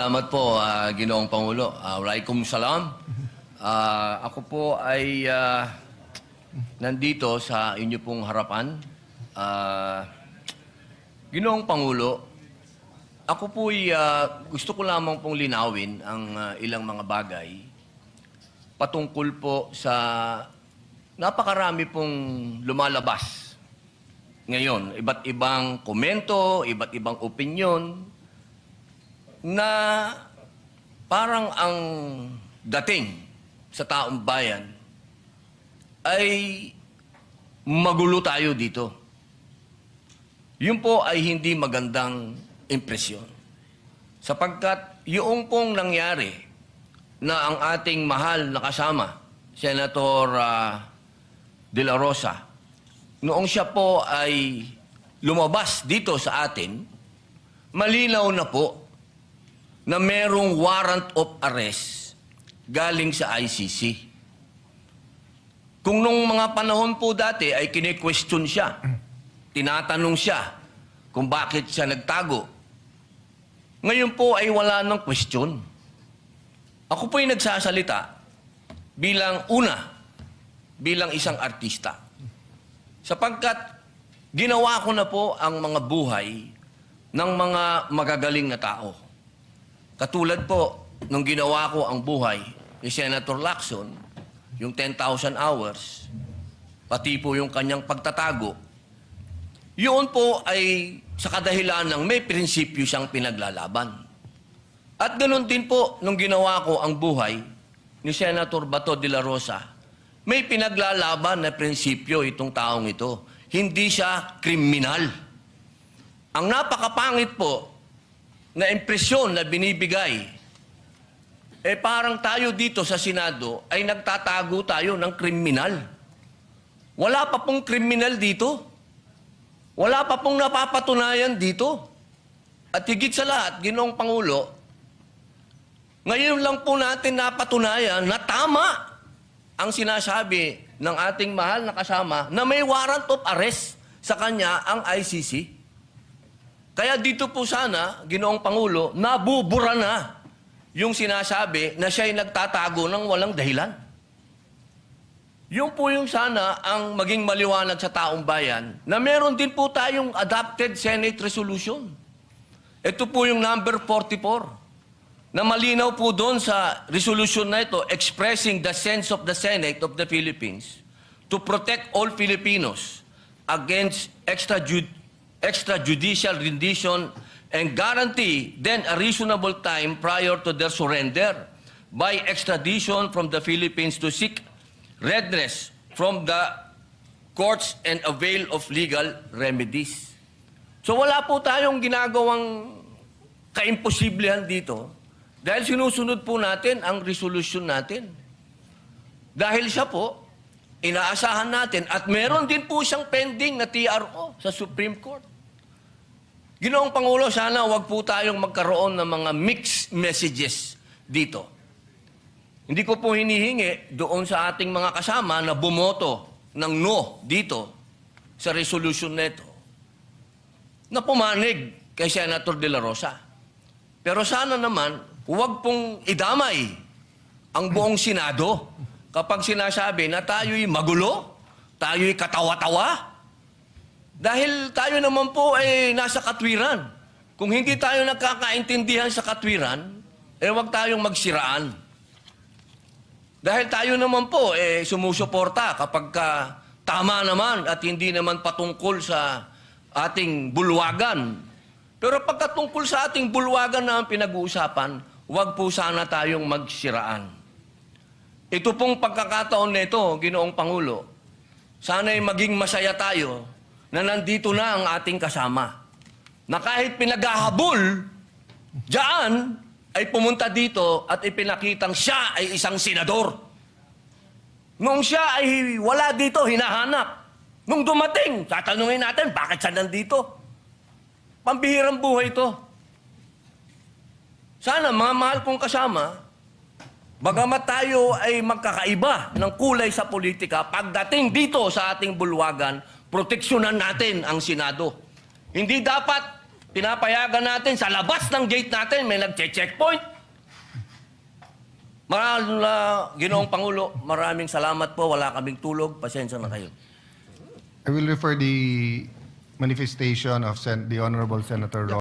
Salamat po, Ginoong Pangulo. Walaikum salam. Ako po ay nandito sa inyo pong harapan. Ginoong Pangulo, ako po ay gusto ko lamang pong linawin ang ilang mga bagay patungkol po sa napakarami pong lumalabas ngayon. Iba't ibang komento, iba't ibang opinyon, na parang ang dating sa taong bayan ay magulo tayo dito. Yun po ay hindi magandang impresyon. Sapagkat yung pong nangyari na ang ating mahal na kasama, Senator De La Rosa, noong siya po ay lumabas dito sa atin, malinaw na po na merong warrant of arrest galing sa ICC. Kung nung mga panahon po dati ay kine-question siya, tinatanong siya kung bakit siya nagtago, ngayon po ay wala ng question. Ako po ay nagsasalita bilang isang artista. Sapagkat ginawa ko na po ang mga buhay ng mga magagaling na tao. Katulad po, nung ginawa ko ang buhay ni Senator Lacson, yung 10,000 hours, pati po yung kanyang pagtatago, yun po ay sa kadahilan ng may prinsipyo siyang pinaglalaban. At ganoon din po, nung ginawa ko ang buhay ni Senator Bato de la Rosa, may pinaglalaban na prinsipyo itong taong ito. Hindi siya kriminal. Ang napakapangit po na impresyon na binibigay, parang tayo dito sa Senado ay nagtatago tayo ng kriminal. Wala pa pong kriminal dito. Wala pa pong napapatunayan dito. At higit sa lahat, Ginoong Pangulo, ngayon lang po natin napatunayan na tama ang sinasabi ng ating mahal na kasama na may warrant of arrest sa kanya ang ICC. Kaya dito po sana, Ginoong Pangulo, nabubura na yung sinasabi na siya'y nagtatago ng walang dahilan. Yun po yung sana ang maging maliwanag sa taong bayan na meron din po tayong adopted Senate resolution. Ito po yung number 44 na malinaw po doon sa resolution na ito expressing the sense of the Senate of the Philippines to protect all Filipinos against extrajudicial rendition and guarantee then a reasonable time prior to their surrender by extradition from the Philippines to seek redress from the courts and avail of legal remedies. So wala po tayong ginagawang kaimposiblihan dito dahil sinusunod po natin ang resolution natin. Dahil siya po, inaasahan natin at meron din po siyang pending na TRO sa Supreme Court. Ginoong Pangulo, sana wag po tayong magkaroon ng mga mixed messages dito. Hindi ko po hinihingi doon sa ating mga kasama na bumoto ng no dito sa resolution nito na pumanig kay Senator De La Rosa. Pero sana naman, huwag pong idamay ang buong Senado kapag sinasabi na tayo'y magulo, tayo'y katawa-tawa. Dahil tayo naman po ay nasa katwiran. Kung hindi tayo nagkakaintindihan sa katwiran, huwag tayong magsiraan. Dahil tayo naman po sumusuporta kapag tama naman at hindi naman patungkol sa ating bulwagan. Pero pagkatungkol sa ating bulwagan na ang pinag-uusapan, huwag po sana tayong magsiraan. Ito pong pagkakataon nito, Ginoong Pangulo, sana'y maging masaya tayo na nandito na ang ating kasama. Na kahit pinaghahabol, diyan ay pumunta dito at ipinakitang siya ay isang senador. Nung siya ay wala dito, hinahanap. Nung dumating, tatanungin natin, bakit siya nandito? Pambihirang buhay ito. Sana, mga mahal kong kasama, bagamat tayo ay magkakaiba ng kulay sa politika, pagdating dito sa ating bulwagan, proteksyonan natin ang Senado. Hindi dapat Pinapayagan natin sa labas ng gate natin, may nagche-checkpoint. Ginoong Pangulo, maraming salamat po. Wala kaming tulog. Pasensya na kayo. I will refer the manifestation of the Honorable Senator Ro.